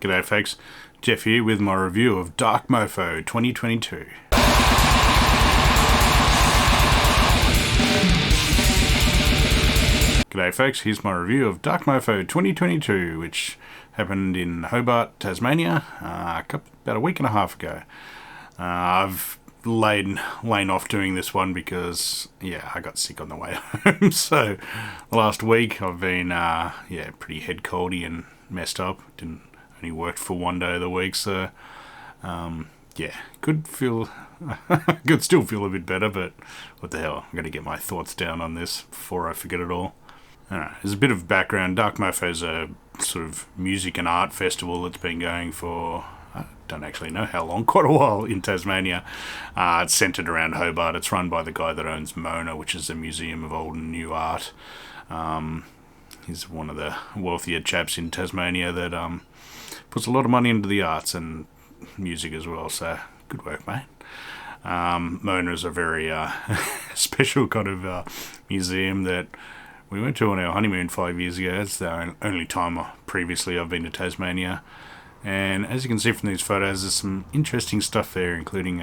G'day folks, Jeff here with my review of Dark Mofo 2022. G'day folks, here's my review of Dark Mofo 2022, which happened in Hobart, Tasmania, about a week and a half ago. I've lain off doing this one because, I got sick on the way home. So, the last week I've been, pretty head coldy and messed up. Only worked for one day of the week, so could still feel a bit better, but what the hell, I'm going to get my thoughts down on this before I forget it all. Alright, there's a bit of background. Dark Mofo is a sort of music and art festival that's been going for, I don't actually know how long, quite a while in Tasmania. It's centred around Hobart. It's run by the guy that owns Mona, which is a museum of old and new art. He's one of the wealthier chaps in Tasmania that puts a lot of money into the arts and music as well, so good work, mate. Mona is a very special kind of museum that we went to on our honeymoon 5 years ago. It's the only time previously I've been to Tasmania, and as you can see from these photos, there's some interesting stuff there, including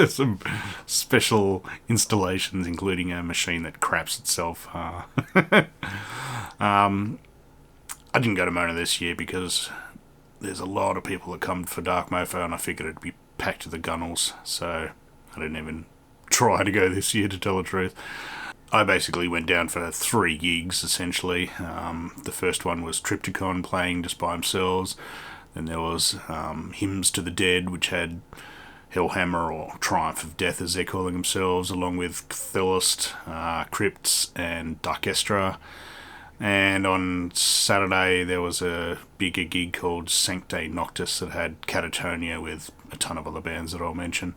some special installations, including a machine that craps itself. I didn't go to Mona this year because there's a lot of people that come for Dark Mofo, and I figured it'd be packed to the gunnels, so I didn't even try to go this year, to tell the truth. I basically went down for 3 gigs, essentially. The first one was Triptychon playing just by themselves. Then there was Hymns to the Dead, which had Hellhammer, or Triumph of Death as they're calling themselves, along with chthe'ilist, Crypts, and Darkestra. And on Saturday there was a bigger gig called Sanct Noctis that had Catatonia with a ton of other bands that I'll mention.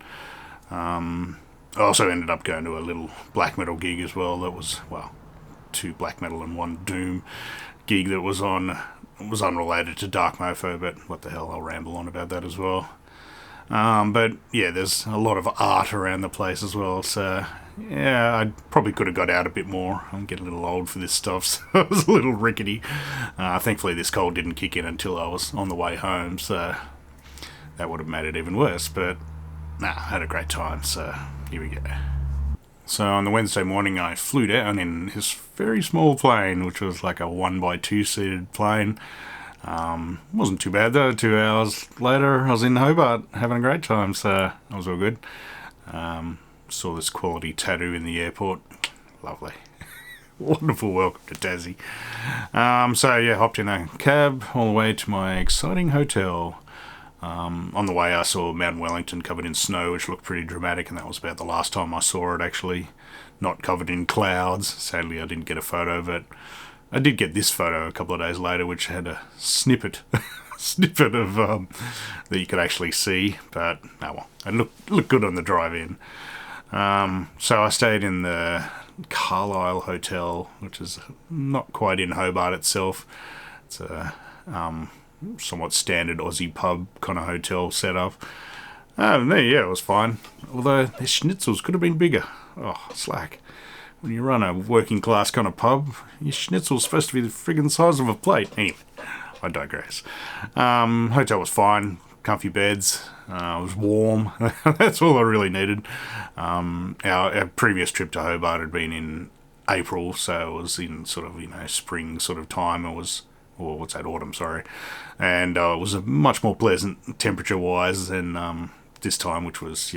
I also ended up going to a little black metal gig as well. That was, 2 black metal and 1 doom gig that was unrelated to Dark Mofo, but what the hell, I'll ramble on about that as well. But there's a lot of art around the place as well, so I probably could have got out a bit more. I'm getting a little old for this stuff, so I was a little rickety. Thankfully this cold didn't kick in until I was on the way home, so that would have made it even worse, but I had a great time, so here we go. So on the Wednesday morning I flew down in this very small plane, which was like a 1x2 seated plane. Wasn't too bad though. 2 hours later I was in Hobart having a great time, so that was all good. Saw this quality tattoo in the airport. Lovely. Wonderful welcome to Tassie. Hopped in a cab all the way to my exciting hotel. On the way I saw Mount Wellington covered in snow, which looked pretty dramatic, and that was about the last time I saw it, actually. Not covered in clouds. Sadly I didn't get a photo, but I did get this photo a couple of days later, which had a snippet of that you could actually see, but it looked good on the drive-in. So I stayed in the Carlisle Hotel, which is not quite in Hobart itself. It's a somewhat standard Aussie pub kind of hotel setup. It was fine. Although their schnitzels could have been bigger. Oh, slack. When you run a working class kind of pub, your schnitzel's supposed to be the friggin' size of a plate. Anyway, I digress. Hotel was fine. Comfy beds. It was warm. That's all I really needed. Our previous trip to Hobart had been in April, so it was in sort of, spring sort of time. Autumn, sorry. And it was a much more pleasant temperature-wise than this time, which was,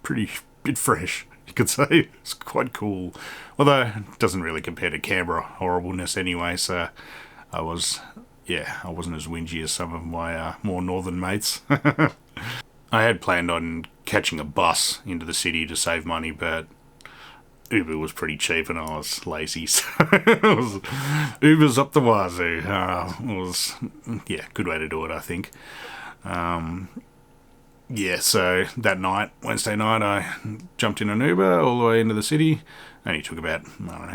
pretty bit fresh, you could say. It's quite cool. Although, it doesn't really compare to Canberra horribleness anyway, so I wasn't as whingy as some of my more northern mates. I had planned on catching a bus into the city to save money, but Uber was pretty cheap and I was lazy, so Uber's up the wazoo. It was, good way to do it, I think. So that night, Wednesday night, I jumped in an Uber all the way into the city. Only took about,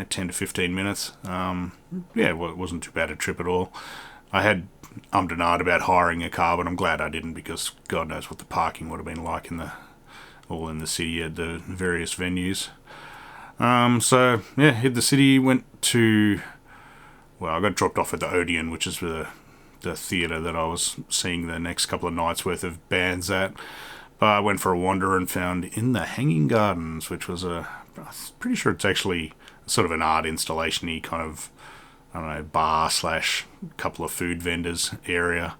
10 to 15 minutes. It wasn't too bad a trip at all. I had and ahed about hiring a car, but I'm glad I didn't, because God knows what the parking would have been like in the city at the various venues. Hit the city, went to, I got dropped off at the Odeon, which is the the theatre that I was seeing the next couple of nights worth of bands at. But I went for a wander and found In the Hanging Gardens, which was I'm pretty sure it's actually sort of an art installation-y kind of, I don't know, bar slash couple of food vendors area.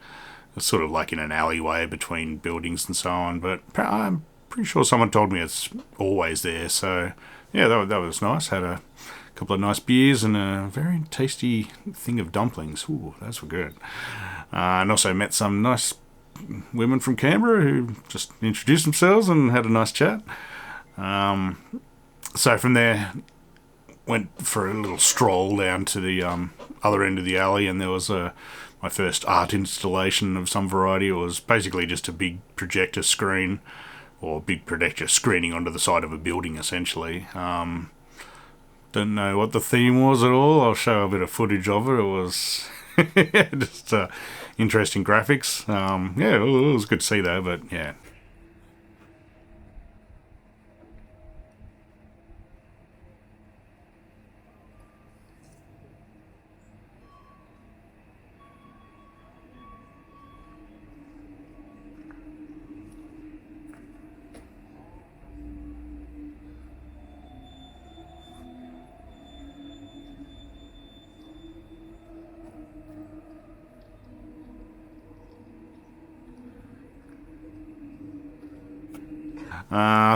It's sort of like in an alleyway between buildings and so on, but I'm pretty sure someone told me it's always there. So yeah, that was nice. Had a couple of nice beers and a very tasty thing of dumplings. Ooh, those were good. And also met some nice women from Canberra who just introduced themselves and had a nice chat. So from there, went for a little stroll down to the other end of the alley, and there was my first art installation of some variety. It was basically just a big projector screen, or big projector screening onto the side of a building, essentially. Don't know what the theme was at all. I'll show a bit of footage of it. It was just interesting graphics. Yeah, it was good to see though, but yeah.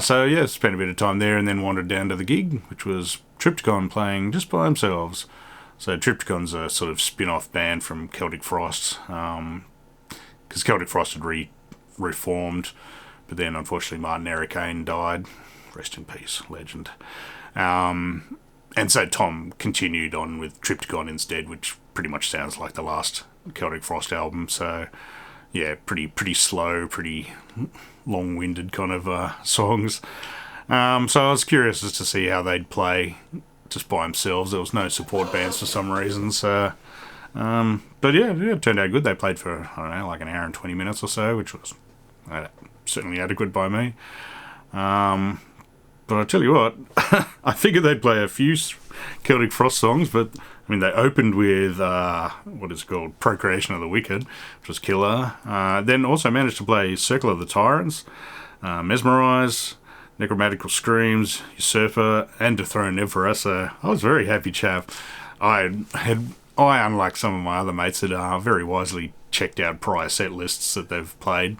So yeah, spent a bit of time there and then wandered down to the gig, which was Triptychon playing just by themselves. So Triptychon's a sort of spin-off band from Celtic Frost, because Celtic Frost had reformed, but then unfortunately Martin Ericane died. Rest in peace, legend. And so Tom continued on with Triptychon instead, which pretty much sounds like the last Celtic Frost album. So yeah, pretty slow, pretty long-winded kind of songs. So I was curious as to see how they'd play just by themselves. There was no support bands for some reason. So, but yeah, it turned out good. They played for, I don't know, like an hour and 20 minutes or so, which was certainly adequate by me. But I tell you what, I figured they'd play a few Celtic Frost songs, but I mean, they opened with, what is it called, Procreation of the Wicked, which was killer. Then also managed to play Circle of the Tyrants, Mesmerise, Necromatical Screams, Usurper, and Dethroned Emperor. So I was very happy, chap. I, unlike some of my other mates, had very wisely checked out prior set lists that they've played.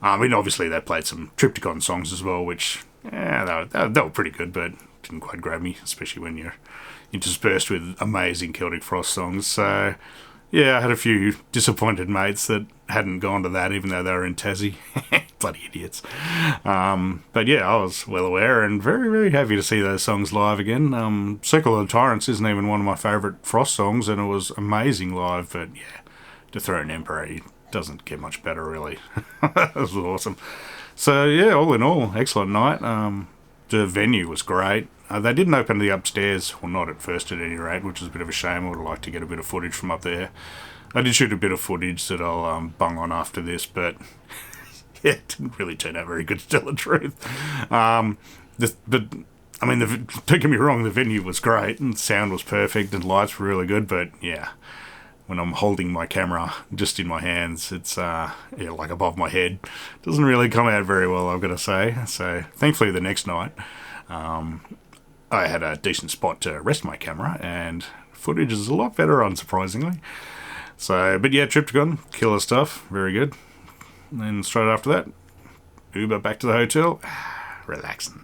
I mean, obviously they played some Triptychon songs as well, which, yeah, they were pretty good, but didn't quite grab me, especially when you're interspersed with amazing Celtic Frost songs. So yeah, I had a few disappointed mates that hadn't gone to that, even though they were in Tassie. Bloody idiots. But yeah, I was well aware and very, very happy to see those songs live again. Circle of the Tyrants isn't even one of my favourite Frost songs, and it was amazing live, but yeah, Dethroned Emperor, he doesn't get much better, really. That was awesome. So yeah, all in all, excellent night. The venue was great. They didn't open the upstairs, well, not at first at any rate, which is a bit of a shame. I would have liked to get a bit of footage from up there. I did shoot a bit of footage that I'll bung on after this, but yeah, it didn't really turn out very good, to tell the truth. Don't get me wrong, the venue was great and sound was perfect and lights were really good, but yeah, when I'm holding my camera just in my hands, it's like above my head. Doesn't really come out very well, I've got to say. So thankfully the next night, I had a decent spot to rest my camera, and footage is a lot better, unsurprisingly. So, but yeah, Triptychon, killer stuff, very good. And then straight after that, Uber back to the hotel, relaxing.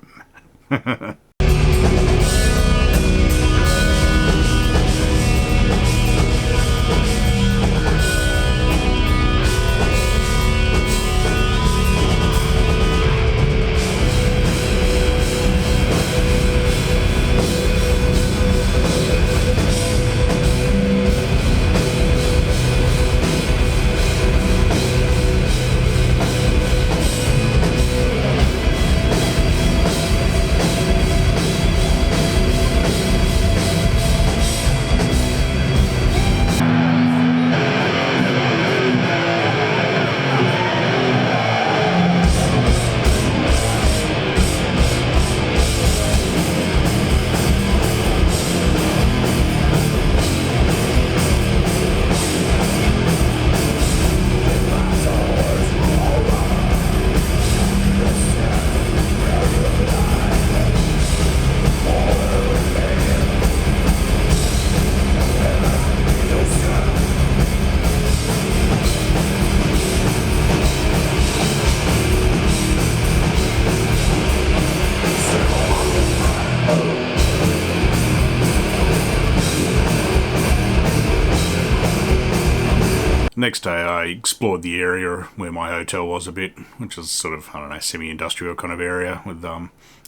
Next day I explored the area where my hotel was a bit, which was sort of, I don't know, semi-industrial kind of area with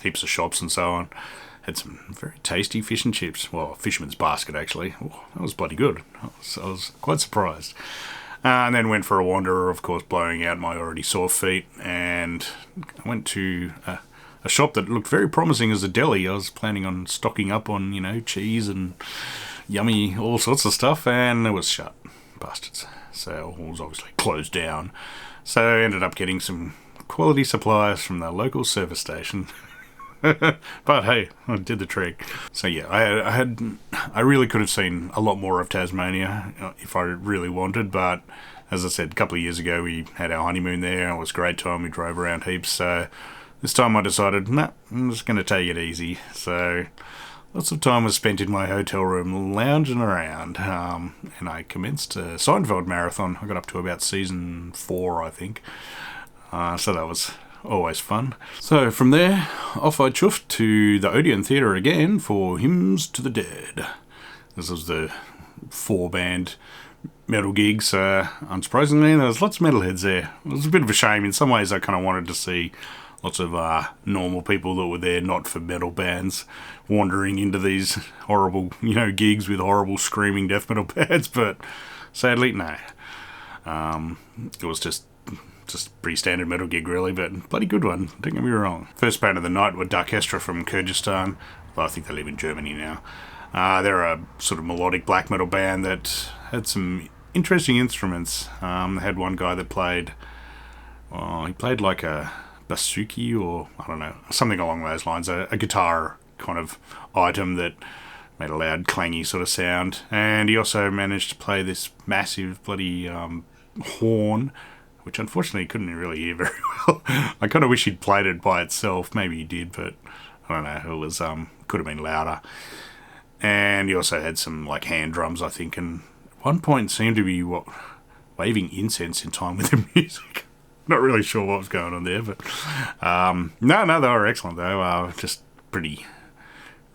heaps of shops and so on. Had some very tasty fish and chips. Well, fisherman's basket actually. Oh, that was bloody good. I was quite surprised. And then went for a wander, of course, blowing out my already sore feet, and I went to a shop that looked very promising as a deli. I was planning on stocking up on, cheese and yummy all sorts of stuff, and it was shut. Bastards. So it was obviously closed down. So I ended up getting some quality supplies from the local service station. But hey, I did the trick. So yeah, I really could have seen a lot more of Tasmania if I really wanted, but as I said, a couple of years ago we had our honeymoon there. It was a great time. We drove around heaps. So this time I decided, I'm just going to take it easy. So lots of time was spent in my hotel room lounging around, and I commenced a Seinfeld marathon. I got up to about season 4, I think. So that was always fun. So from there, off I chuffed to the Odeon Theatre again for Hymns to the Dead. This was the 4-band metal gigs. Unsurprisingly, there was lots of metalheads there. It was a bit of a shame. In some ways, I kind of wanted to see lots of normal people that were there, not for metal bands, wandering into these horrible, gigs with horrible screaming death metal bands, but sadly, no. It was just pretty standard metal gig, really, but bloody good one, don't get me wrong. First band of the night were Darkestra from Kyrgyzstan. Well, I think they live in Germany now. They're a sort of melodic black metal band that had some interesting instruments. They had one guy that played like a basuki, or I don't know, something along those lines, a guitar kind of item that made a loud clangy sort of sound, and he also managed to play this massive bloody horn, which unfortunately couldn't really hear very well. I kind of wish he'd played it by itself. Maybe he did, but I don't know. It was could have been louder. And he also had some like hand drums, I think, and at one point seemed to be waving incense in time with the music. Not really sure what was going on there, but no, they were excellent though. Just pretty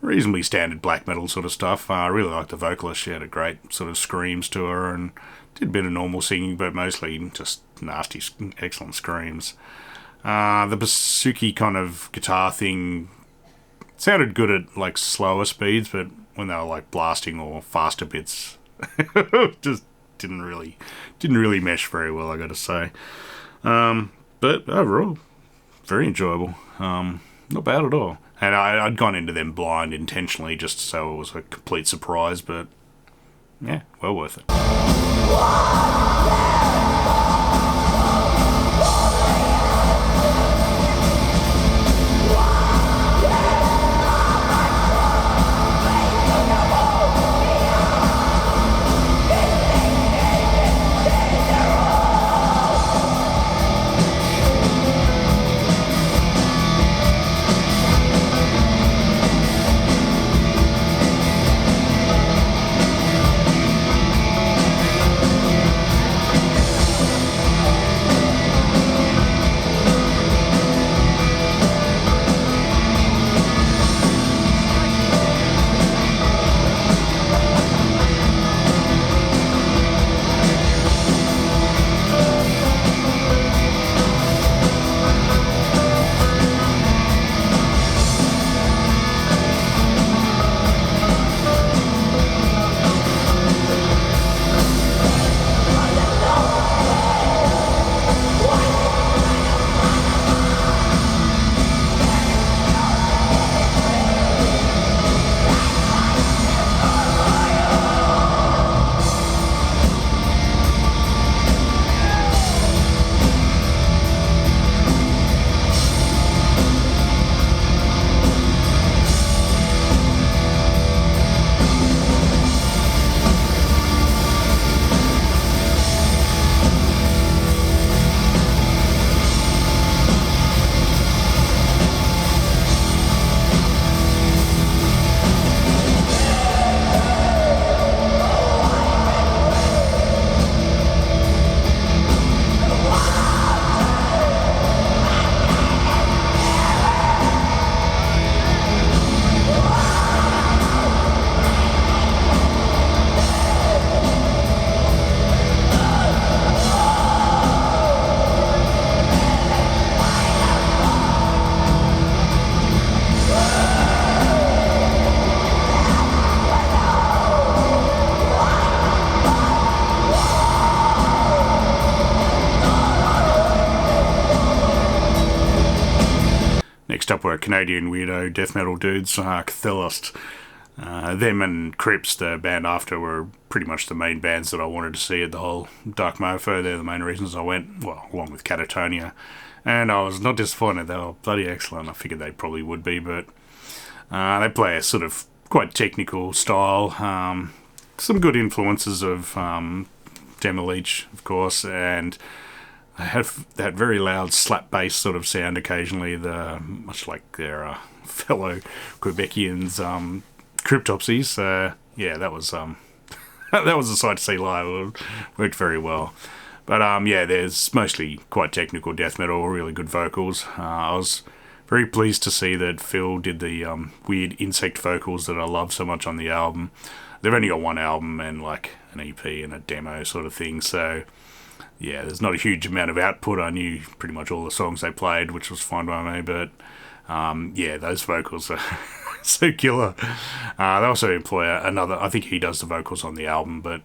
reasonably standard black metal sort of stuff. I really liked the vocalist. She had a great sort of screams to her, and did a bit of normal singing, but mostly just nasty, excellent screams. The basuki kind of guitar thing sounded good at like slower speeds, but when they were like blasting or faster bits, just didn't really mesh very well, I got to say. But overall, very enjoyable. Not bad at all. And I'd gone into them blind intentionally just so it was a complete surprise, but yeah, well worth it. Next up were Canadian Weirdo death metal dudes, chthe'ilist. Them and Crips, the band after, were pretty much the main bands that I wanted to see at the whole Dark Mofo. They're the main reasons I went, well, along with Catatonia. And I was not disappointed. They were bloody excellent. I figured they probably would be, but they play a sort of quite technical style. Some good influences of Demolish, of course, and they have that very loud slap bass sort of sound occasionally, much like their fellow Quebecians, Cryptopsies. Yeah, that was that was a sight to see live. It worked very well. But yeah, there's mostly quite technical death metal, really good vocals. I was very pleased to see that Phil did the weird insect vocals that I love so much on the album. They've only got one album and like an EP and a demo sort of thing, so yeah, there's not a huge amount of output. I knew pretty much all the songs they played, which was fine by me, but yeah, those vocals are so killer. They also employ another, I think he does the vocals on the album, but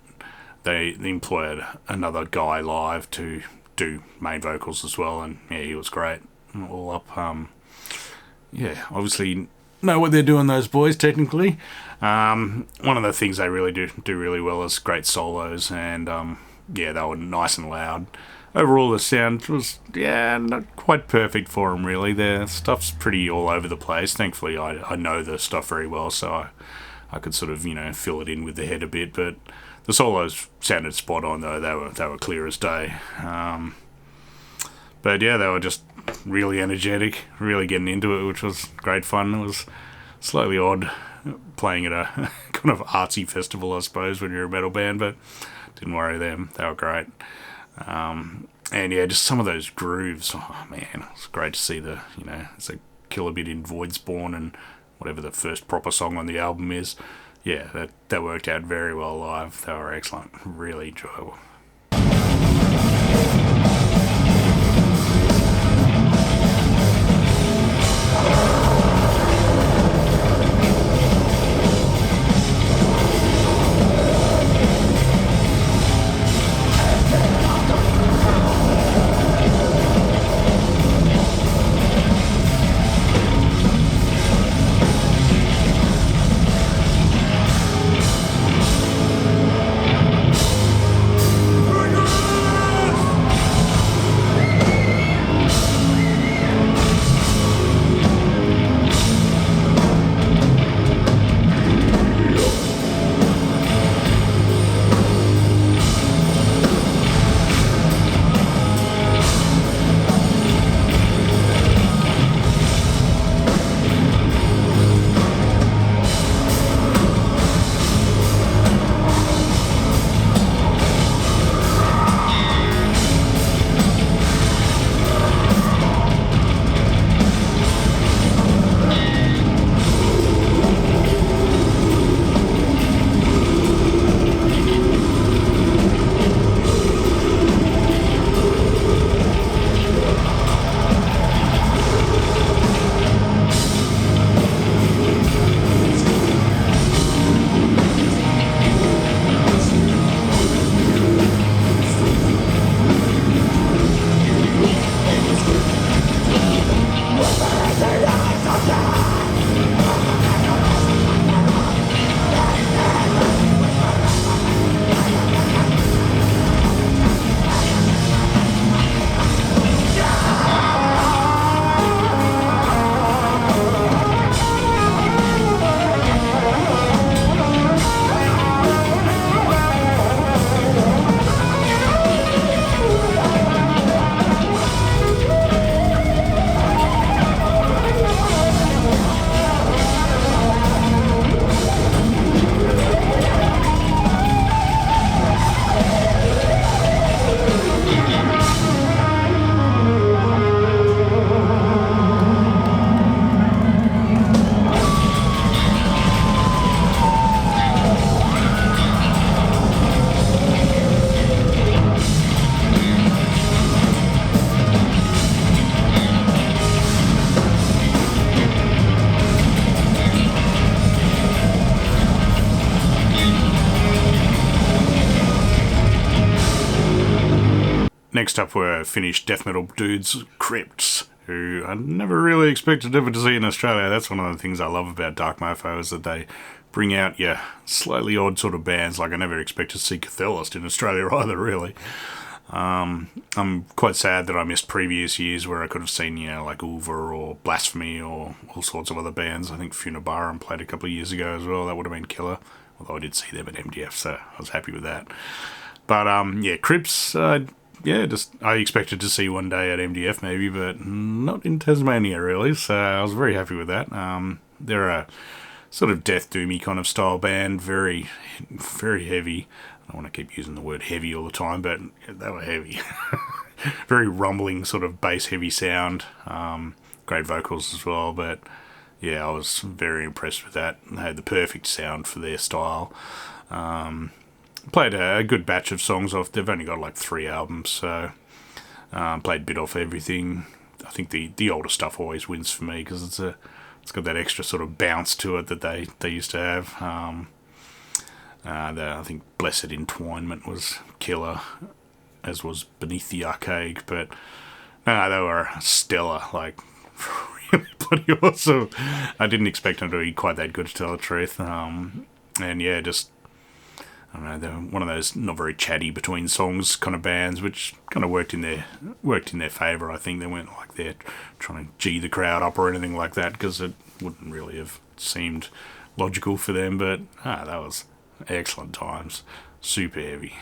they employed another guy live to do main vocals as well, and yeah, he was great. All up, yeah, obviously know what they're doing, those boys, technically. One of the things they really do really well is great solos, and yeah, they were nice and loud. Overall, the sound was, yeah, not quite perfect for them, really. Their stuff's pretty all over the place. Thankfully, I know the stuff very well, so I could sort of, fill it in with the head a bit, but the solos sounded spot on, though. They were clear as day. But yeah, they were just really energetic, really getting into it, which was great fun. It was slightly odd playing at a kind of artsy festival, I suppose, when you're a metal band, but didn't worry them. They were great. And yeah, just some of those grooves. Oh man, it's great to see it's a killer bit in Void Spawn and whatever the first proper song on the album is. Yeah, that worked out very well live. They were excellent. Really enjoyable. Next up were Finnish death metal dudes, Crypts, who I never really expected ever to see in Australia. That's one of the things I love about Dark Mofo, is that they bring out, slightly odd sort of bands. Like, I never expected to see chthe'ilist in Australia either, really. I'm quite sad that I missed previous years where I could have seen, like Ulver or Blasphemy or all sorts of other bands. I think Funabarum played a couple of years ago as well. That would have been killer. Although I did see them at MDF, so I was happy with that. But, Crips, I expected to see one day at MDF maybe, but not in Tasmania, really. So I was very happy with that. They're a sort of death doomy kind of style band, very, very heavy. I don't want to keep using the word heavy all the time, but they were heavy. Very rumbling, sort of bass heavy sound. Great vocals as well, but I was very impressed with that. They had the perfect sound for their style. Played a good batch of songs off. They've only got like 3 albums, so played a bit off everything. I think the older stuff always wins for me because it's got that extra sort of bounce to it that they used to have. I think Blessed Entwinement was killer, as was Beneath the Archaic, but no, they were stellar, like really bloody awesome. I didn't expect them to be quite that good, to tell the truth. Just, I don't know, they're one of those not very chatty between songs kind of bands, which kind of worked in their favour. I think they weren't like they're trying to G the crowd up or anything like that, because it wouldn't really have seemed logical for them. But that was excellent times. Super heavy.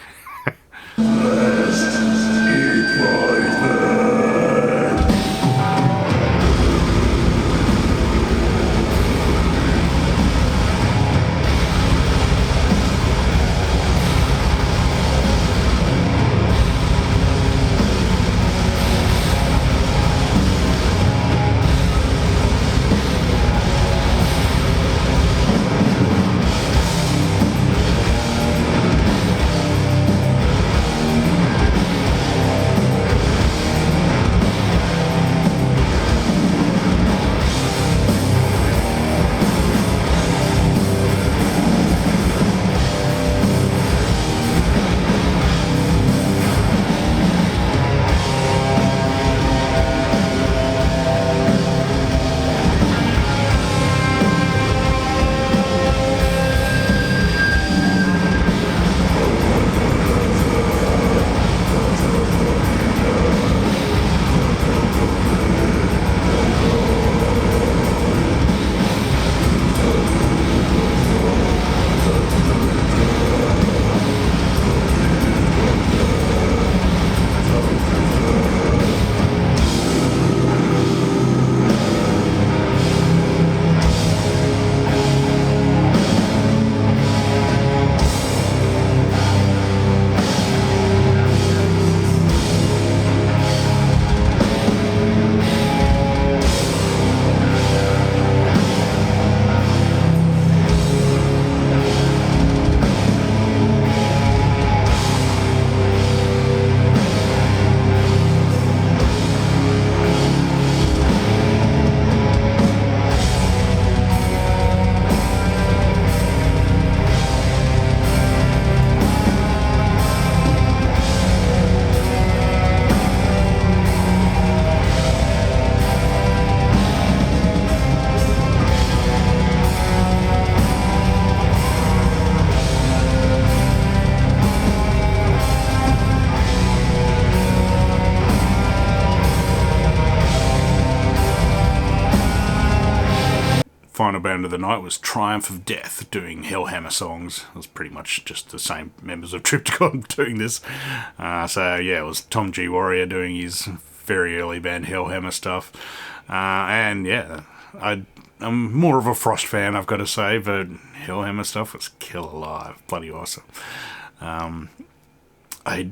Final band of the night was Triumph of Death, doing Hellhammer songs. It was pretty much just the same members of Triptychon doing this. It was Tom G. Warrior doing his very early band Hellhammer stuff. I'm more of a Frost fan, I've got to say, but Hellhammer stuff was killer live. Bloody awesome. I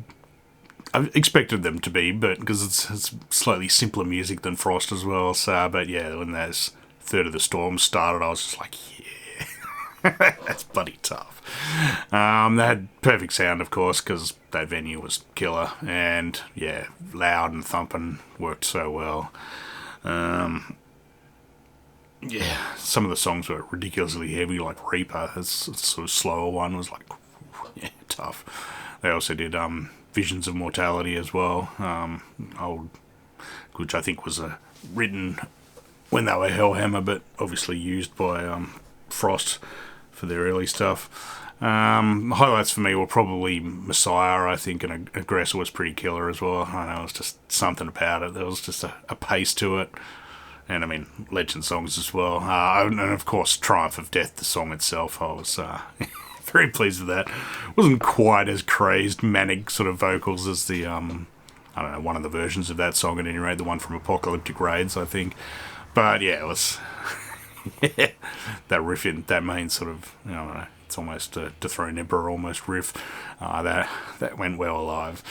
expected them to be, but because it's slightly simpler music than Frost as well. When those Third of the Storm started, I was just like, yeah, that's bloody tough. They had perfect sound, of course, because that venue was killer, and loud and thumping, worked so well. Some of the songs were ridiculously heavy, like Reaper, a sort of slower one, was like, tough. They also did Visions of Mortality as well, which I think was a written when they were Hellhammer, but obviously used by Frost for their early stuff. Highlights for me were probably Messiah, I think, and Aggressor was pretty killer as well. I know, it was just something about it. There was just a pace to it. And I mean, legend songs as well. And of course, Triumph of Death, the song itself, I was very pleased with that. Wasn't quite as crazed, manic sort of vocals as the, I don't know, one of the versions of that song at any rate, the one from Apocalyptic Raids, I think. But yeah, it was that riff in that main sort of, I don't know, it's almost a Dethrone Emperor almost riff. That went well alive,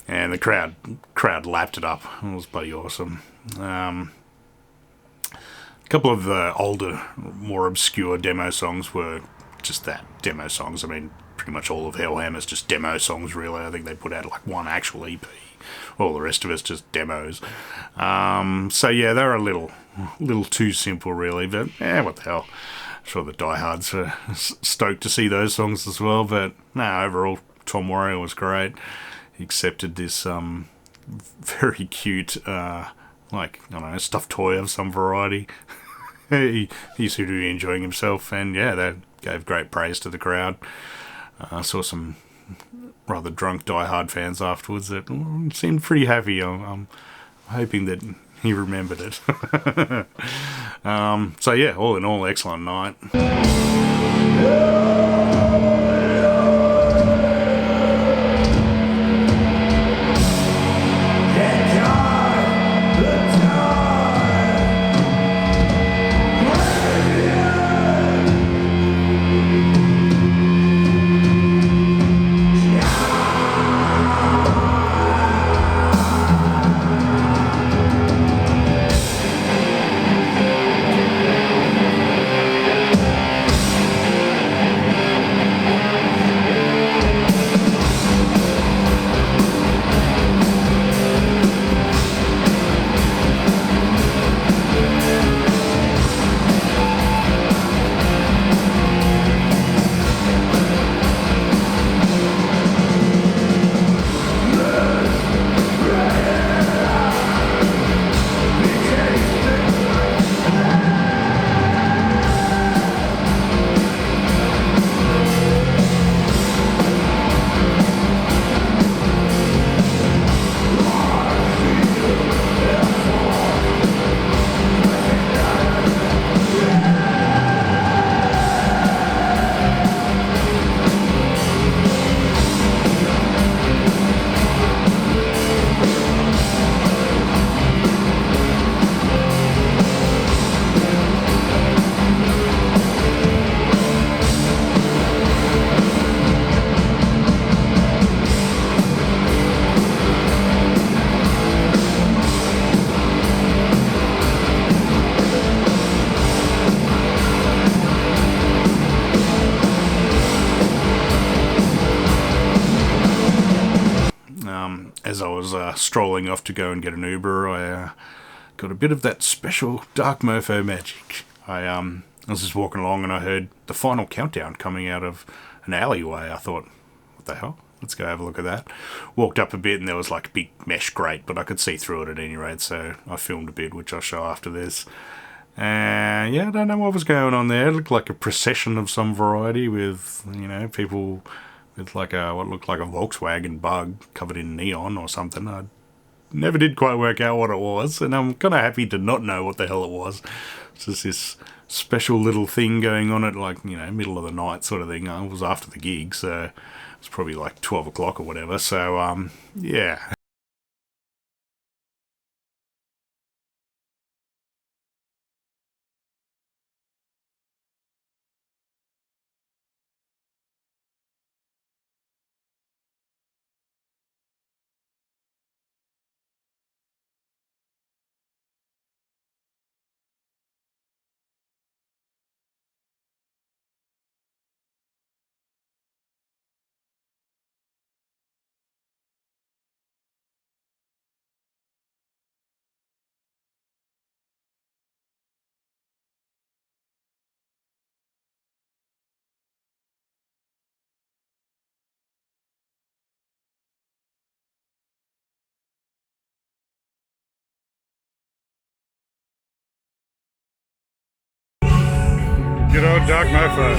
and the crowd lapped it up. It was bloody awesome. A couple of the older, more obscure demo songs were just that, demo songs. I mean, pretty much all of Hellhammer's just demo songs, really. I think they put out like one actual EP. All the rest of it's just demos. So yeah, they're a little too simple, really. But what the hell? I'm sure the diehards are stoked to see those songs as well. But no, overall, Tom Warrior was great. He accepted this very cute, I don't know, stuffed toy of some variety. he seemed to be enjoying himself, and yeah, they gave great praise to the crowd. I saw some rather drunk diehard fans afterwards that seemed pretty happy. I'm hoping that he remembered it. So yeah, all in all, excellent night. As I was strolling off to go and get an Uber, I got a bit of that special Dark Mofo magic. I was just walking along and I heard the final countdown coming out of an alleyway. I thought, what the hell? Let's go have a look at that. Walked up a bit and there was like a big mesh grate, but I could see through it at any rate, so I filmed a bit, which I'll show after this. Yeah, I don't know what was going on there. It looked like a procession of some variety with, people with like what looked like a Volkswagen Bug covered in neon or something. I never did quite work out what it was, and I'm kind of happy to not know what the hell it was. It's just this special little thing going on at middle of the night sort of thing. It was after the gig, so it's probably like 12 o'clock or whatever. So yeah. Good old Dark Mofo.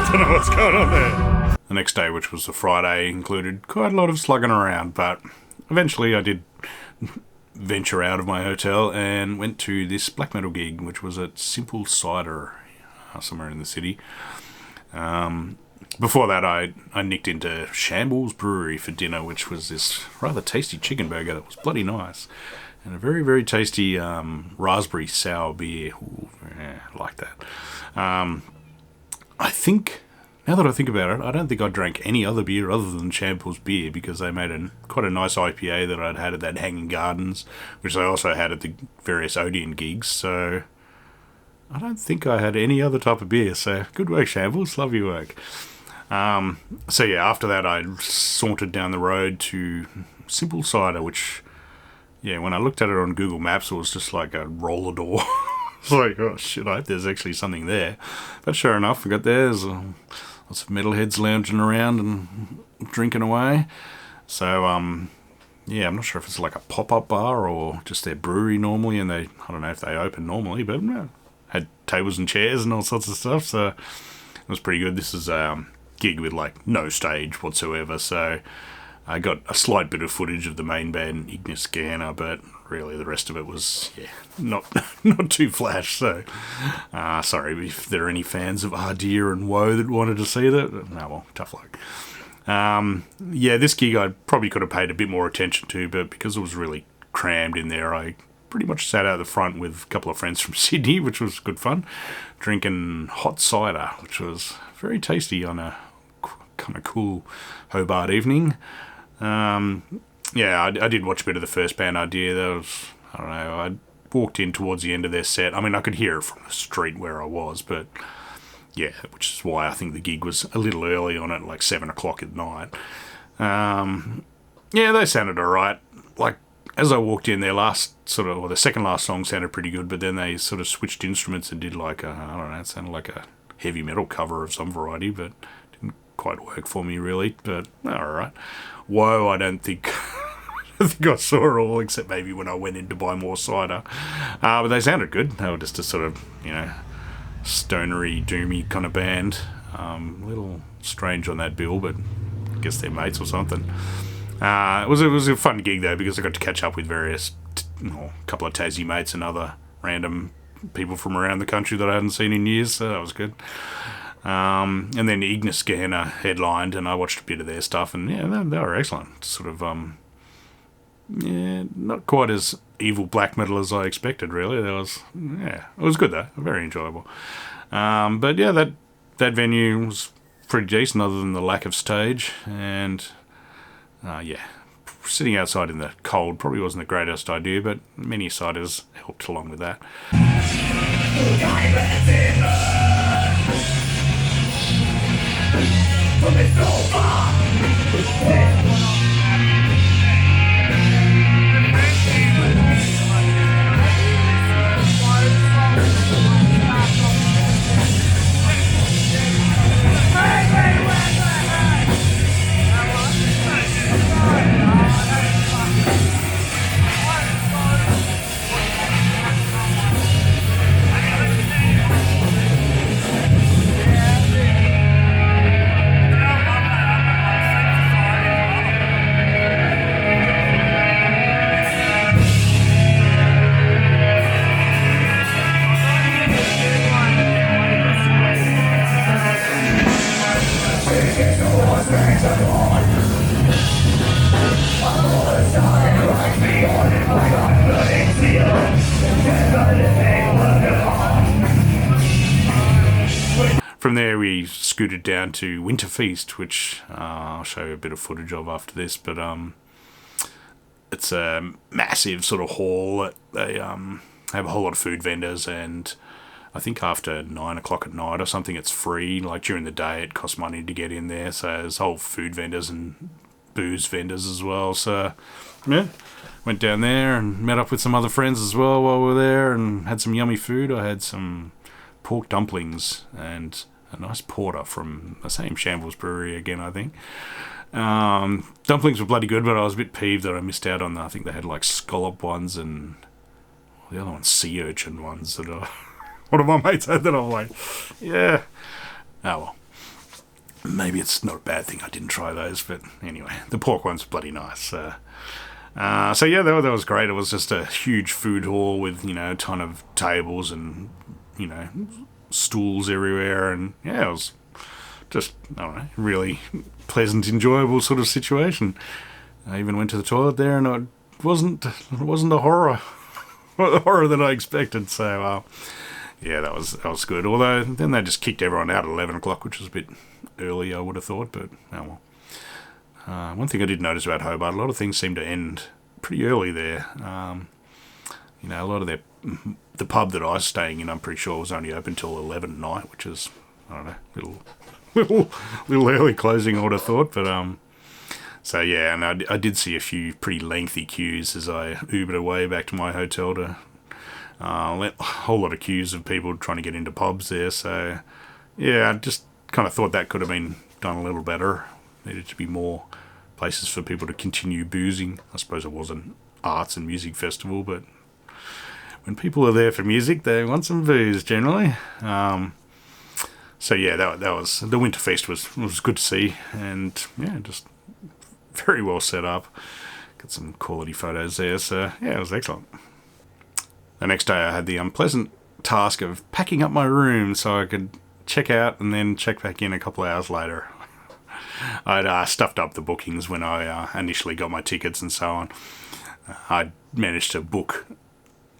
Don't know what's going on there. The next day, which was the Friday, included quite a lot of slugging around, but eventually I did venture out of my hotel and went to this black metal gig, which was at Simple Cider, somewhere in the city. Before that, I nicked into Shambles Brewery for dinner, which was this rather tasty chicken burger that was bloody nice. And a very, very tasty raspberry sour beer. Ooh, yeah, I like that. I think, now that I think about it, I don't think I drank any other beer other than Shambles beer, because they made quite a nice IPA that I'd had at that Hanging Gardens, which they also had at the various Odeon gigs. So I don't think I had any other type of beer. So good work, Shambles. Love your work. So yeah, after that I sauntered down the road to Simple Cider, which, yeah, when I looked at it on Google Maps, it was just like a roller door. It's like, oh shit, I hope there's actually something there. But sure enough, we got there. There's lots of metalheads lounging around and drinking away. So, yeah, I'm not sure if it's like a pop-up bar or just their brewery normally, and I don't know if they open normally, but had tables and chairs and all sorts of stuff, so it was pretty good. This is a gig with like no stage whatsoever, so I got a slight bit of footage of the main band, Ignis Scanner, but really the rest of it was, yeah, not too flash. So, sorry if there are any fans of Ardeer and Woe that wanted to see that. No, well, tough luck. Yeah, this gig I probably could have paid a bit more attention to, but because it was really crammed in there, I pretty much sat out the front with a couple of friends from Sydney, which was good fun, drinking hot cider, which was very tasty on a kind of cool Hobart evening. Yeah, I did watch a bit of the first band Idea. That was, I don't know, I walked in towards the end of their set. I mean, I could hear it from the street where I was, but yeah, which is why I think the gig was a little early on at like 7 o'clock at night. Yeah, they sounded alright. Like, as I walked in, the second last song sounded pretty good, but then they sort of switched instruments and did like I don't know, it sounded like a heavy metal cover of some variety, but didn't quite work for me really, but alright. Whoa, I don't think I think I saw it all, except maybe when I went in to buy more cider. But they sounded good. They were just a sort of, stonery, doomy kind of band. A little strange on that bill, but I guess they're mates or something. It was a fun gig though, because I got to catch up with various, a couple of Tassie mates and other random people from around the country that I hadn't seen in years, so that was good. And then Ignis Scanner headlined, and I watched a bit of their stuff, and yeah, they were excellent. Sort of, yeah, not quite as evil black metal as I expected, really. It was good though, very enjoyable. But yeah, that venue was pretty decent, other than the lack of stage, and yeah, sitting outside in the cold probably wasn't the greatest idea, but many ciders helped along with that. From there we scooted down to Winter Feast, which I'll show you a bit of footage of after this, but it's a massive sort of hall. They have a whole lot of food vendors, and I think after 9 o'clock at night or something it's free. Like during the day it costs money to get in there, so there's whole food vendors and booze vendors as well. So yeah, went down there and met up with some other friends as well while we were there, and had some yummy food. I had some pork dumplings and a nice porter from the same Shambles Brewery again, I think. Dumplings were bloody good, but I was a bit peeved that I missed out on I think they had like scallop ones and the other one's sea urchin ones that are one of my mates had that. I'm like, yeah. Oh well. Maybe it's not a bad thing I didn't try those, but anyway, the pork one's bloody nice. So yeah, that was great. It was just a huge food hall with, a ton of tables and, stools everywhere. And yeah, it was just, I don't know, really pleasant, enjoyable sort of situation. I even went to the toilet there and it wasn't a horror that I expected. So, yeah, that was good. Although then they just kicked everyone out at 11 o'clock, which was a bit early, I would have thought, but oh well. One thing I did notice about Hobart, a lot of things seem to end pretty early there. A lot of the pub that I was staying in, I'm pretty sure was only open till 11 at night, which is, I don't know, little early closing, I would have thought, but so yeah, and I did see a few pretty lengthy queues as I Ubered away back to my hotel to a whole lot of queues of people trying to get into pubs there. So yeah, I just kind of thought that could have been done a little better. Needed to be more places for people to continue boozing. I suppose it was an arts and music festival, but when people are there for music, they want some booze generally. So yeah, that was the Winter Feast was good to see, and yeah, just very well set up. Got some quality photos there, so yeah, it was excellent. The next day I had the unpleasant task of packing up my room so I could check out and then check back in a couple of hours later. I'd stuffed up the bookings when I initially got my tickets and so on. I'd managed to book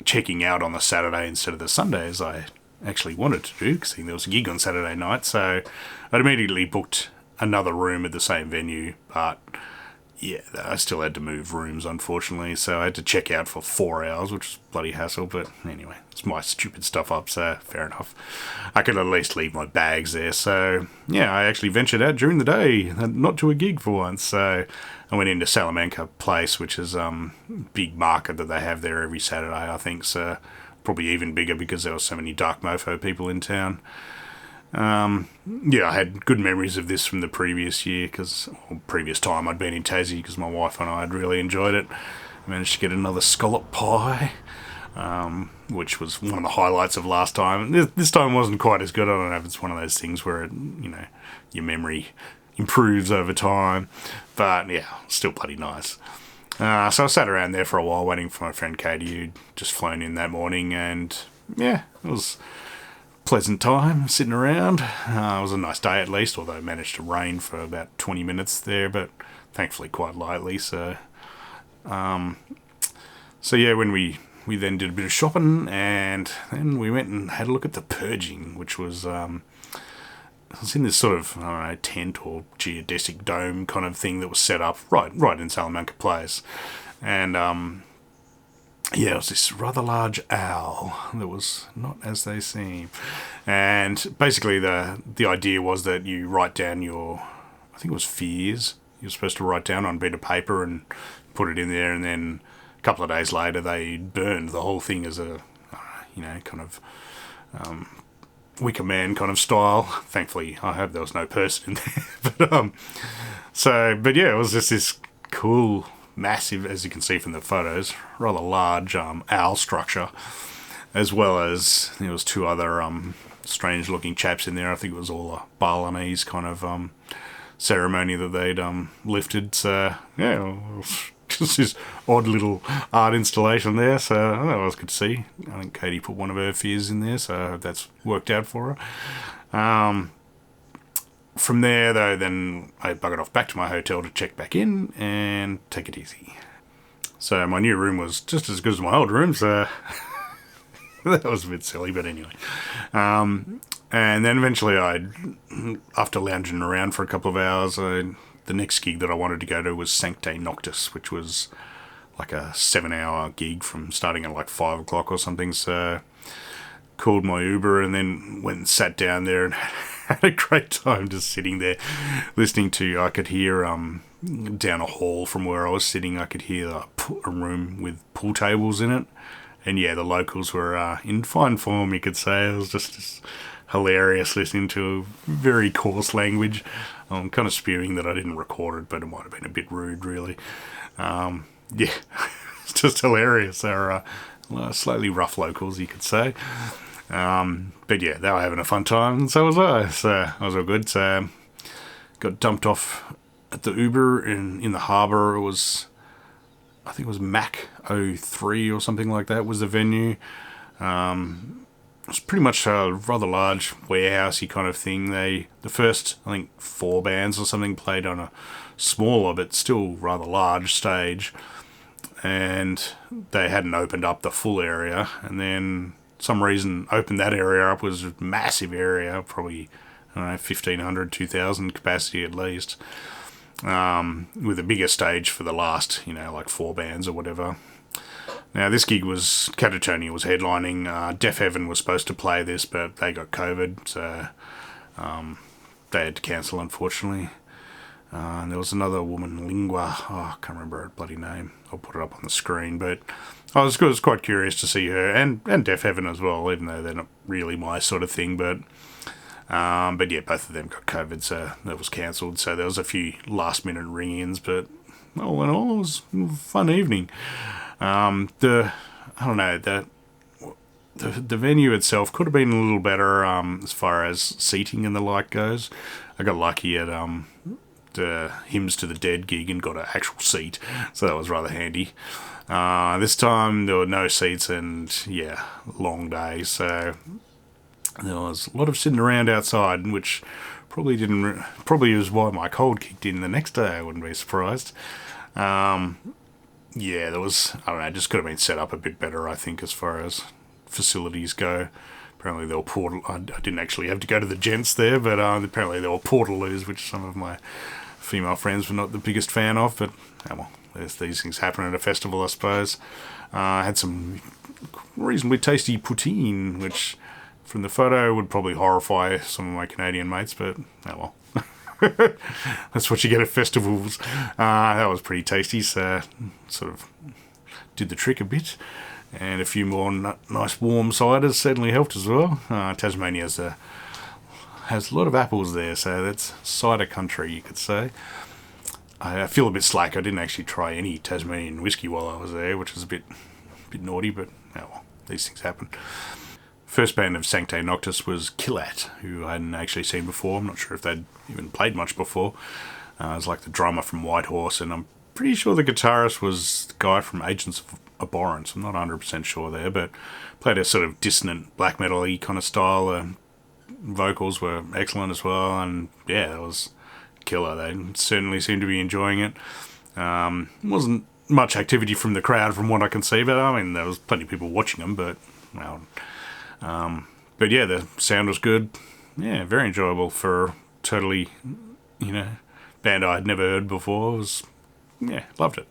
checking out on the Saturday instead of the Sunday as I actually wanted to do, because there was a gig on Saturday night, so I'd immediately booked another room at the same venue, but yeah, I still had to move rooms, unfortunately, so I had to check out for 4 hours, which was bloody hassle, but anyway, it's my stupid stuff up, so fair enough. I could at least leave my bags there, so yeah, I actually ventured out during the day, not to a gig for once, so I went into Salamanca Place, which is a big market that they have there every Saturday, I think, so probably even bigger because there were so many Dark Mofo people in town. Yeah, I had good memories of this from the previous year, previous time I'd been in Tassie, because my wife and I had really enjoyed it. I managed to get another scallop pie, which was one of the highlights of last time. This time wasn't quite as good. I don't know if it's one of those things where, your memory improves over time, but yeah, still bloody nice. So I sat around there for a while waiting for my friend Katie, who'd just flown in that morning, and yeah, it was pleasant time sitting around. It was a nice day at least, although it managed to rain for about 20 minutes there, but thankfully quite lightly. So yeah, when we then did a bit of shopping, and then we went and had a look at the Purging, which was it was in this sort of, I don't know, tent or geodesic dome kind of thing that was set up right in Salamanca Place, and yeah, it was this rather large owl that was not as they seem. And basically the idea was that you write down your, I think it was fears, you're supposed to write down on a bit of paper and put it in there, and then a couple of days later they burned the whole thing as a, kind of Wicker Man kind of style. Thankfully, I hope there was no person in there. But yeah, it was just this cool, massive, as you can see from the photos, rather large owl structure, as well as there was two other strange looking chaps in there. I think it was all a Balinese kind of ceremony that they'd lifted. So yeah, it was just this odd little art installation there, so that was good to see. I think Katie put one of her fears in there, so I hope that's worked out for her. From there, though, then I buggered off back to my hotel to check back in and take it easy. So my new room was just as good as my old room, so that was a bit silly, but anyway. And then eventually after lounging around for a couple of hours, the next gig that I wanted to go to was Sanct Noctis, which was like a 7-hour gig from starting at like 5 o'clock or something, so called my Uber and then went and sat down there and had a great time just sitting there listening to, I could hear down a hall from where I was sitting, I could hear a room with pool tables in it, and yeah, the locals were in fine form, you could say. It was just hilarious listening to a very coarse language. I'm kind of spewing that I didn't record it, but it might have been a bit rude, really. Yeah, it's just hilarious. They're slightly rough locals, you could say. But yeah, they were having a fun time, and so was I. So it was all good. So got dumped off at the Uber in the harbour. I think it was Mac 03 or something like that was the venue. It was pretty much a rather large warehousey kind of thing. The first, I think, 4 bands or something played on a smaller but still rather large stage, and they hadn't opened up the full area, and then some reason opened that area up. It was a massive area, probably, I don't know, 1,500, 2,000 capacity at least, with a bigger stage for the last, like 4 bands or whatever. Now, this gig was, Catatonia was headlining. Deaf Heaven was supposed to play this, but they got COVID, so they had to cancel, unfortunately. And there was another woman, Lingua. I can't remember her bloody name. I'll put it up on the screen. But I was quite curious to see her, and Deaf Heaven as well, even though they're not really my sort of thing. But yeah, both of them got COVID, so that was cancelled. So there was a few last-minute ring-ins, but all in all, it was a fun evening. I don't know, the venue itself could have been a little better as far as seating and the like goes. I got lucky at the Hymns to the Dead gig and got an actual seat, so that was rather handy. This time there were no seats, and yeah, long day, so there was a lot of sitting around outside, which probably was why my cold kicked in the next day. I wouldn't be surprised. Yeah, there was, I don't know, just could have been set up a bit better, I think, as far as facilities go. Apparently there were I didn't actually have to go to the gents there, but apparently there were portaloos, which some of my female friends were not the biggest fan of, but well, these things happen at a festival, I suppose. I had some reasonably tasty poutine, which from the photo would probably horrify some of my Canadian mates, but oh well. That's what you get at festivals. That was pretty tasty, so sort of did the trick a bit. And a few more nice warm ciders certainly helped as well. Tasmania has a lot of apples there, so that's cider country, you could say. I feel a bit slack. I didn't actually try any Tasmanian whiskey while I was there, which was a bit naughty, but oh well, these things happen. First band of Sanct Noctis was Killat, who I hadn't actually seen before. I'm not sure if they'd even played much before. It was like the drummer from Whitehorse, and I'm pretty sure the guitarist was the guy from Agents of Abhorrence. I'm not 100% sure there, but played a sort of dissonant black metal-y kind of style. Vocals were excellent as well, and yeah, that was killer. They certainly seemed to be enjoying it. Wasn't much activity from the crowd from what I can see, but I mean, there was plenty of people watching them, but well... but yeah, the sound was good. Yeah, very enjoyable for totally, band I'd never heard before. Loved it.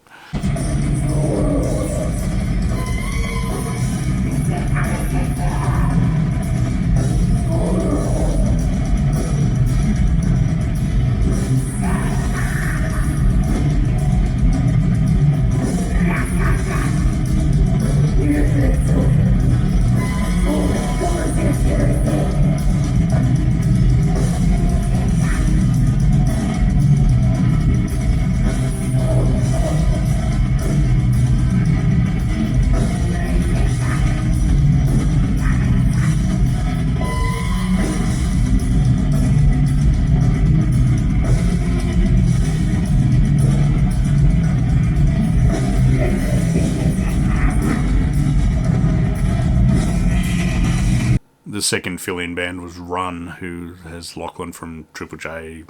The second fill-in band was Run, who has Lachlan from Triple J,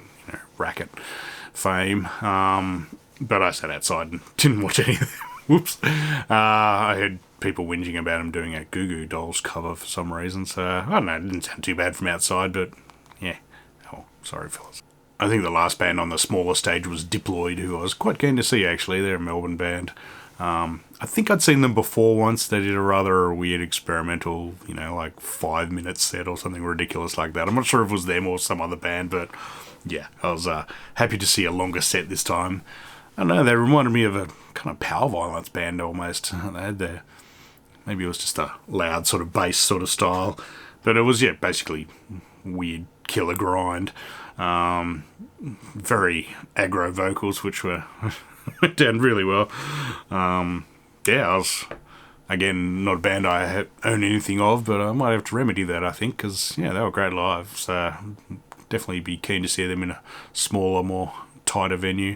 Racket fame. But I sat outside and didn't watch any of them. Whoops. I heard people whinging about him doing a Goo Goo Dolls cover for some reason, so I don't know, it didn't sound too bad from outside, but yeah. Oh, sorry, fellas. I think the last band on the smaller stage was Diploid, who I was quite keen to see, actually. They're a Melbourne band. I think I'd seen them before once. They did a rather weird experimental, like 5-minute set or something ridiculous like that. I'm not sure if it was them or some other band, but yeah, I was happy to see a longer set this time. I don't know, they reminded me of a kind of power violence band almost. They had maybe it was just a loud sort of bass sort of style, but it was, basically weird killer grind. Very aggro vocals, which were went down really well. I was Again, not a band I own anything of, but I might have to remedy that, I think, because, yeah, they were great live. So definitely be keen to see them in a smaller, more tighter venue.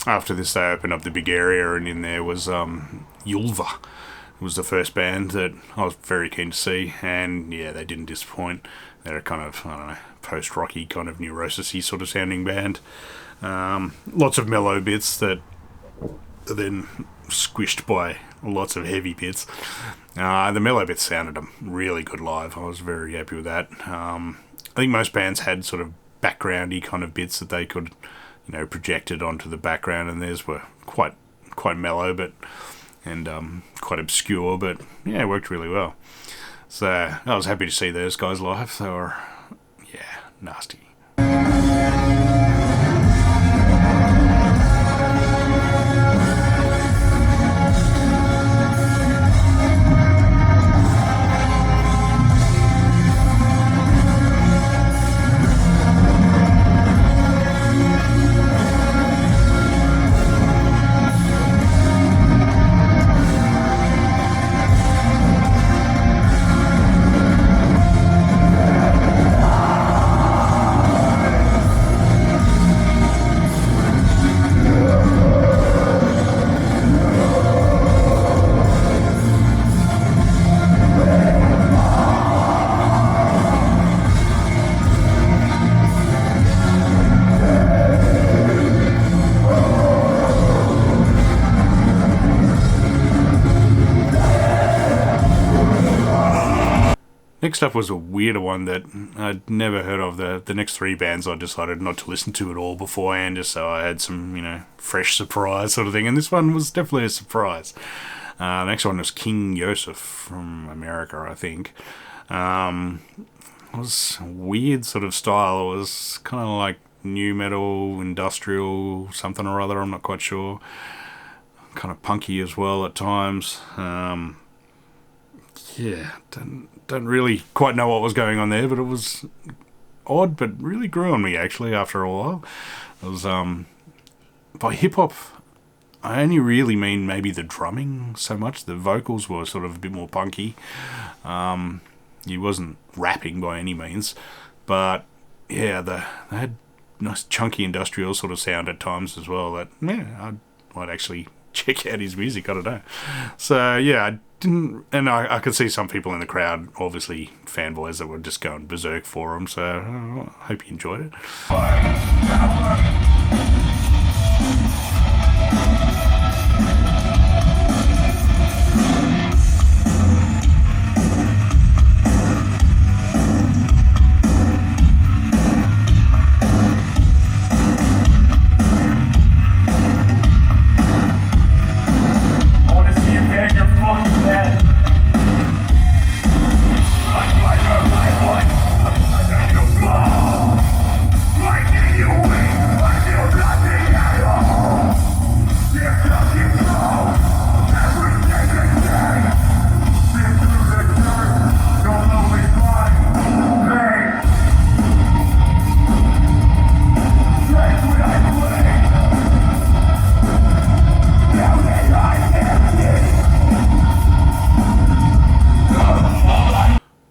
After this, they opened up the big area, and in there was Yulva. It was the first band that I was very keen to see, and yeah, they didn't disappoint. They're a kind of, I don't know, post-rocky, kind of neurosis-y sort of sounding band. Lots of mellow bits that are then squished by lots of heavy bits. The mellow bits sounded really good live. I was very happy with that. I think most bands had sort of backgroundy kind of bits that they could, projected onto the background, and theirs were quite mellow, and quite obscure, but yeah, it worked really well. So I was happy to see those guys live. They were, yeah, nasty. Next up was a weirder one that I'd never heard of. The next three bands I decided not to listen to at all beforehand, just so I had some, fresh surprise sort of thing. And this one was definitely a surprise. The next one was King Yosef from America, I think. It was a weird sort of style. It was kind of like new metal, industrial, something or other, I'm not quite sure. Kind of punky as well at times. Yeah, don't really quite know what was going on there, but it was odd, but really grew on me actually after a while. It was by hip hop, I only really mean maybe the drumming so much. The vocals were sort of a bit more punky. He wasn't rapping by any means, but yeah, they had nice chunky industrial sort of sound at times as well. That I might actually check out his music. I don't know. So yeah, I didn't, and I could see some people in the crowd, obviously fanboys, that were just going berserk for him. So I hope you enjoyed it.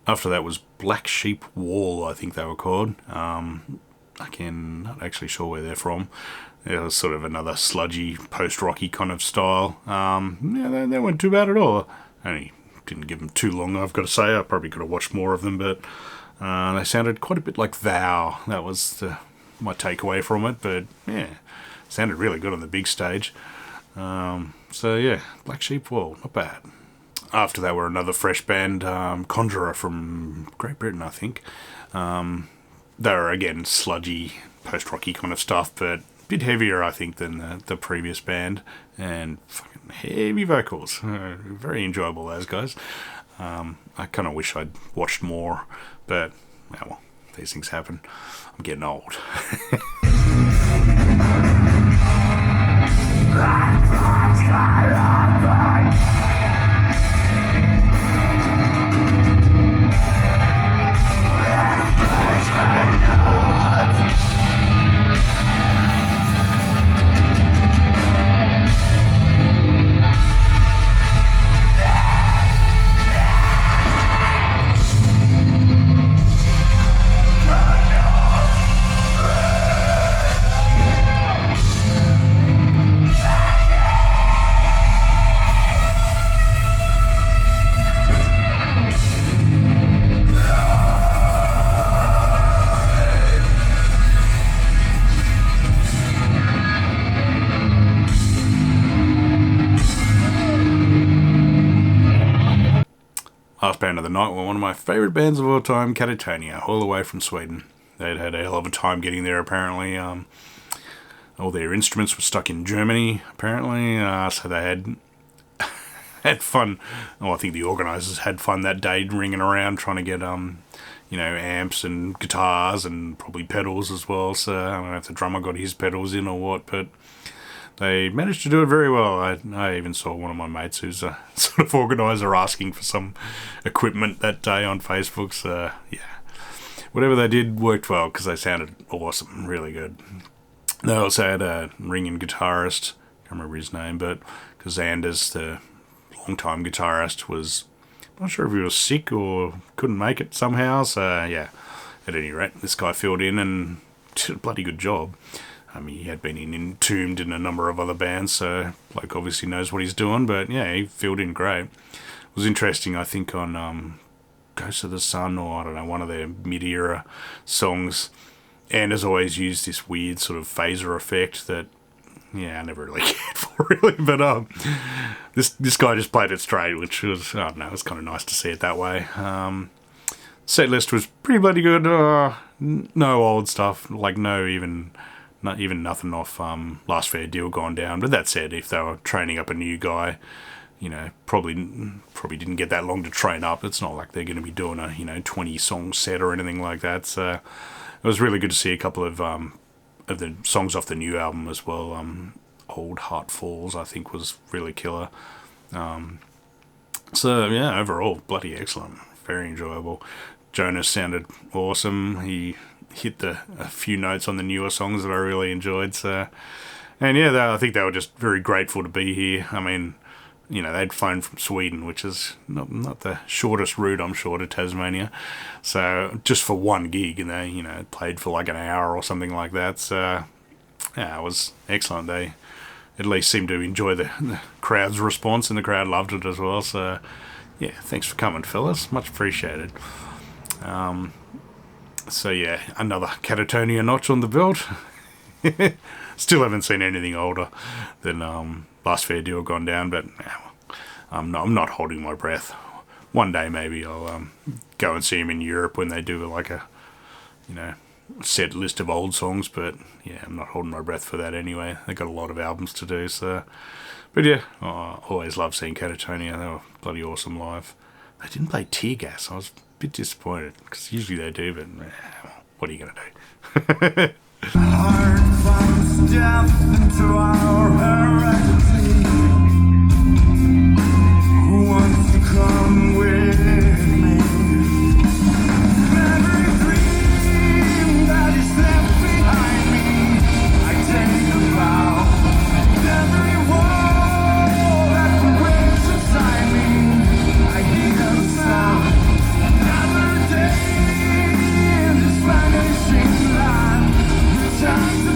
After that was Black Sheep Wall, I think they were called. Again, not actually sure where they're from. It was sort of another sludgy, post-rocky kind of style. Yeah, they weren't too bad at all. Only didn't give them too long, I've got to say. I probably could have watched more of them, but they sounded quite a bit like Thou. That was my takeaway from it, but yeah, sounded really good on the big stage. So yeah, Black Sheep Wall, not bad. After that were another fresh band, Conjurer from Great Britain, I think. They were, again, sludgy, post-rocky kind of stuff, but a bit heavier, I think, than the previous band. And fucking heavy vocals. Very enjoyable, those guys. I kind of wish I'd watched more, but, well, these things happen. I'm getting old. Last band of the night were one of my favourite bands of all time, Catatonia, all the way from Sweden. They'd had a hell of a time getting there, apparently. All their instruments were stuck in Germany, apparently, so they had fun. Oh, I think the organisers had fun that day ringing around trying to get, amps and guitars and probably pedals as well. So I don't know if the drummer got his pedals in or what, but they managed to do it very well. I even saw one of my mates who's a sort of organiser asking for some equipment that day on Facebook. So, yeah. Whatever they did worked well because they sounded awesome, really good. They also had a ringing guitarist, I can't remember his name, but because Anders, the long-time guitarist, was not sure if he was sick or couldn't make it somehow. So, yeah, at any rate, this guy filled in and did a bloody good job. He had been entombed in a number of other bands, so bloke obviously knows what he's doing, but yeah, he filled in great. It was interesting, I think, on Ghost of the Sun, or I don't know, one of their mid-era songs, Anders always used this weird sort of phaser effect that, yeah, I never really cared for, really, but this guy just played it straight, which was, I don't know, it was kind of nice to see it that way. Set list was pretty bloody good, no old stuff, like not even nothing off Last Fair Deal Gone Down. But that said, if they were training up a new guy, probably didn't get that long to train up. It's not like they're going to be doing a 20-song set or anything like that. So it was really good to see a couple of the songs off the new album as well. Old Heart Falls, I think, was really killer. So yeah, overall, bloody excellent, very enjoyable. Jonas sounded awesome. He hit a few notes on the newer songs that I really enjoyed. So, and yeah, I think they were just very grateful to be here. I mean, they'd flown from Sweden, which is not the shortest route, I'm sure, to Tasmania. So just for one gig, and they played for like an hour or something like that. So yeah, it was excellent. They at least seemed to enjoy the crowd's response, and the crowd loved it as well. So yeah, thanks for coming, fellas. Much appreciated. So yeah, another Catatonia notch on the belt. Still haven't seen anything older than Last Fair Deal Gone Down, but I'm not holding my breath. One day maybe I'll go and see them in Europe when they do like a set list of old songs, but yeah, I'm not holding my breath for that anyway. They've got a lot of albums to do, so. But yeah, I always love seeing Catatonia. They were bloody awesome live. They didn't play Tear Gas. I was bit disappointed because usually they do, but what are you going to do? Heart finds death into our heredity. Who wants to come with me? Every dream that is left behind me, I take a vow. Every wall that breaks inside me, I hear a sound. Vanishing light, time to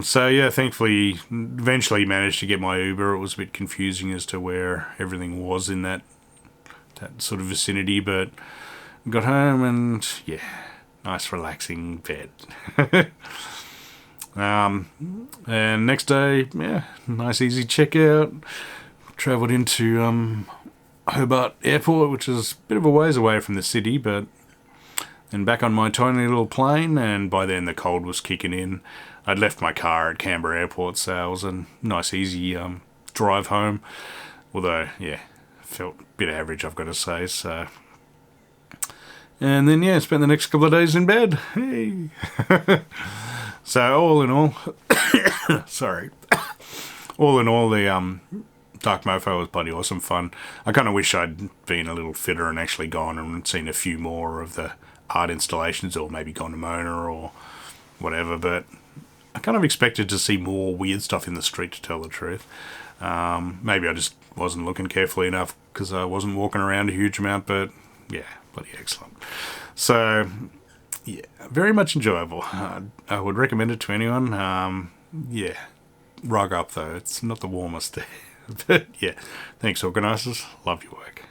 So yeah, thankfully, eventually managed to get my Uber. It was a bit confusing as to where everything was in that sort of vicinity, but got home and yeah, nice relaxing bed. And next day, yeah, nice easy checkout. Travelled into Hobart Airport, which is a bit of a ways away from the city, but then back on my tiny little plane, and by then the cold was kicking in. I'd left my car at Canberra Airport, so it was a nice easy drive home. Although, yeah, felt a bit average, I've got to say, so... And then, yeah, spent the next couple of days in bed. Hey! So, all in all... sorry. All in all, the Dark Mofo was bloody awesome fun. I kind of wish I'd been a little fitter and actually gone and seen a few more of the art installations, or maybe gone to Mona or whatever, but I kind of expected to see more weird stuff in the street, to tell the truth. Maybe I just wasn't looking carefully enough because I wasn't walking around a huge amount, but yeah, bloody excellent. So, yeah, very much enjoyable. I would recommend it to anyone. Yeah, rug up though, it's not the warmest there. But yeah, thanks organisers, love your work.